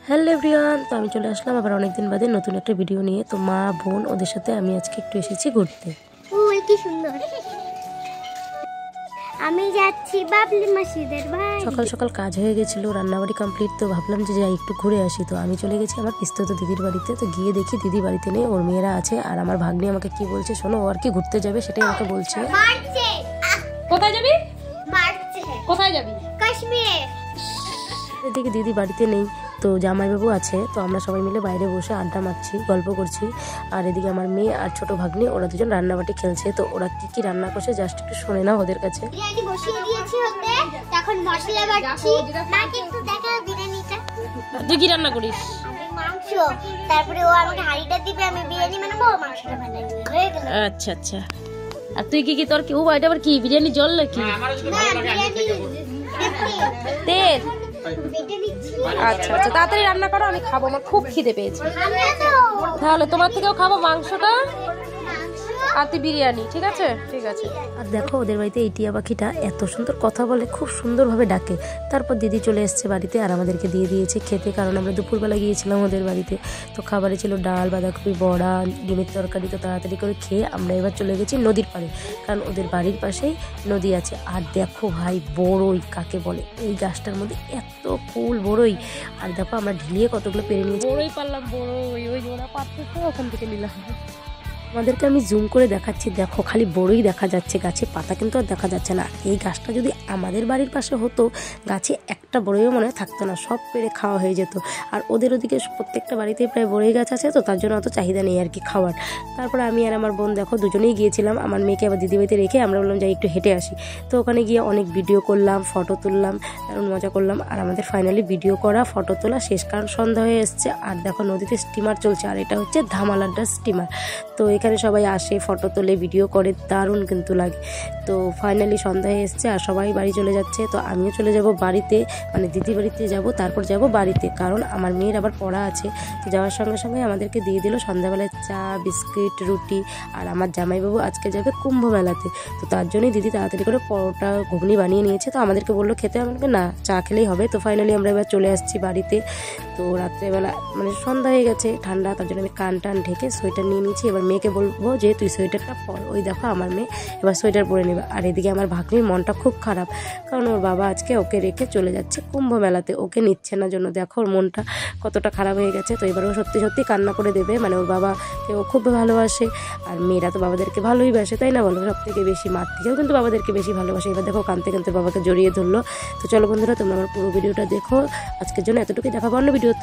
Hello everyone, তো আমি চলে আসলাম আবার অনেকদিন বাদে নতুন একটা ভিডিও নিয়ে। তো মা বোন ওদের সাথে আমি আজকে একটু এসেছি ঘুরতে। কি সুন্দর, আমি যাচ্ছি বাবলি মাসিদের বাড়ি। সকাল সকাল কাজ হয়ে গেছিলো, রান্নাবাড়ি কমপ্লিট। তো ভাবলাম যে যাই একটু ঘুরে আসি। তো আমি চলে গেছি আমার পিস্তত দিদির বাড়িতে। তো গিয়ে দেখি দিদি বাড়িতে নেই, ওর মেয়েরা আছে। আর আমার ভাগ্নি আমাকে কি বলছে শোনো, ও আর কি ঘুরতে যাবে সেটাই আমাকে বলছে। কোথায় যাবি? কোথায় যাবি? কাশ্মীরে। এদিকে দিদি বাড়িতে নেই, তো জামাইবাবু আছে। তো আমরা সবাই মিলে বাইরে বসে আড্ডা মারছি, গল্প করছি। আর এদিকে আমার মেয়ে আর ছোট ভাগ্নি ওরা দুজন রান্নাবাটি খেলছে। তো ওরা কি কি রান্না করছে জাস্ট একটু শুনে নাও ওদের কাছে। বিরিয়ানি বসিয়ে দিয়েছি হতে, এখন মশলা বাটছি। নাকি একটু দেখা বিরিয়ানিটা। তুই কি রান্না করিস? আমি মাংস, তারপরে ও আমাকে হাঁড়িটা দিবে, আমি বিরিয়ানি বানাবো, মাংসটা বানাবো। হয়ে গেল। আচ্ছা আচ্ছা। আর তুই কি কি তোর কি ও এটা আবার কি বিরিয়ানি জল নাকি? তেল। আচ্ছা আচ্ছা, তাড়াতাড়ি রান্না করো, আমি খাবো, আমার খুব খিদে পেয়েছে। তাহলে তোমার থেকেও খাবো মাংসটা আর তুই বিরিয়ানি। ঠিক আছে ঠিক আছে। আর দেখো ওদের বাড়িতে এই টিয়া পাখিটা এত সুন্দর কথা বলে, খুব সুন্দরভাবে ডাকে। তারপর দিদি চলে এসছে বাড়িতে আর আমাদেরকে দিয়ে দিয়েছে খেতে, কারণ আমরা দুপুরবেলা গিয়েছিলাম ওদের বাড়িতে। তো খাবারে ছিল ডাল, বাঁধাকপি বড়া, ডিমের তরকারি। তো তাড়াতাড়ি করে খেয়ে আমরা এবার চলে গেছি নদীর পাড়ে, কারণ ওদের বাড়ির পাশেই নদী আছে। আর দেখো ভাই, বড়ই কাকে বলে, এই গাছটার মধ্যে এত ফুল বড়ই। আর দেখো আমরা ঢিলিয়ে কতগুলো পেরে নিয়েছি। বড়ই পারলাম, বড়ই ওই ওরা পারতেছে, ওখান থেকে নিলাম। আমাদেরকে আমি জুম করে দেখাচ্ছি, দেখো খালি বড়ই দেখা যাচ্ছে, গাছে পাতা কিন্তু আর দেখা যাচ্ছে না। এই গাছটা যদি আমাদের বাড়ির পাশে হতো, গাছে একটা বড়ইও মনে হয় থাকতো না, সব পেড়ে খাওয়া হয়ে যেত। আর ওদের ওদিকে প্রত্যেকটা বাড়িতেই প্রায় বড়ই গাছ আছে, তো তার জন্য অত চাহিদা নেই আর কি খাওয়ার। তারপরে আমি আর আমার বোন দেখো দুজনেই গিয়েছিলাম, আমার মেয়েকে আবার দিদি বাড়িতে রেখে আমরা বললাম যাই একটু হেঁটে আসি। তো ওখানে গিয়ে অনেক ভিডিও করলাম, ফটো তুললাম, দারুণ মজা করলাম। আর আমাদের ফাইনালি ভিডিও করা ফটো তোলা শেষ, কারণ সন্ধ্যা হয়ে এসছে। আর দেখো নদীতে স্টিমার চলছে, আর এটা হচ্ছে ধামালাড্ডার স্টিমার। তো এখানে সবাই আসে, ফটো তোলে, ভিডিও করে, দারুণ কিন্তু লাগে। তো ফাইনালি সন্ধ্যা হয়ে এসছে আর সবাই বাড়ি চলে যাচ্ছে। তো আমিও চলে যাব বাড়িতে, মানে দিদি বাড়িতে যাব, তারপর যাব বাড়িতে, কারণ আমার মেয়ের আবার পড়া আছে। তো যাওয়ার সঙ্গে সঙ্গে আমাদেরকে দিয়ে দিল সন্ধ্যাবেলায় চা, বিস্কিট, রুটি। আর আমার জামাইবাবু আজকে যাবে কুম্ভ মেলাতে, তো তার জন্যই দিদি তাড়াতাড়ি করে পরোটা ঘুগনি বানিয়ে নিয়েছে। তো আমাদেরকে বললো খেতে, আমাকে না চা খেলেই হবে। তো ফাইনালি আমরা এবার চলে আসছি বাড়িতে। তো রাত্রেবেলা মানে সন্ধ্যা হয়ে গেছে, ঠান্ডা, তার জন্য আমি কান টান ঢেকে সোয়েটার নিয়ে নিয়েছি। এবার মেয়েকে বলবো যে তুই সোয়েটারটা পর। ওই দেখো আমার মেয়ে এবার সোয়েটার পরে নেবে। আর এদিকে আমার ভাগ্নির মনটা খুব খারাপ, কারণ ওর বাবা আজকে ওকে রেখে চলে যাচ্ছে কুম্ভ মেলাতে, ওকে নিচ্ছে না জন্য। দেখো ওর মনটা কতটা খারাপ হয়ে গেছে। তো এবার ও সত্যি সত্যি কান্না করে দেবে, মানে ওর বাবাকে ও খুব ভালোবাসে। আর মেয়েরা তো বাবাদেরকে ভালোই বাসে, তাই না বলো? সব থেকে বেশি মার থেকেও কিন্তু বাবাদেরকে বেশি ভালোবাসে। এবার দেখো কাঁদতে কাঁদতে বাবাকে জড়িয়ে ধরলো। তো চলো বন্ধুরা, তোমরা আমার পুরো ভিডিওটা দেখো। আজকের জন্য এতটুকুই, দেখাবো অন্য ভিডিওতে।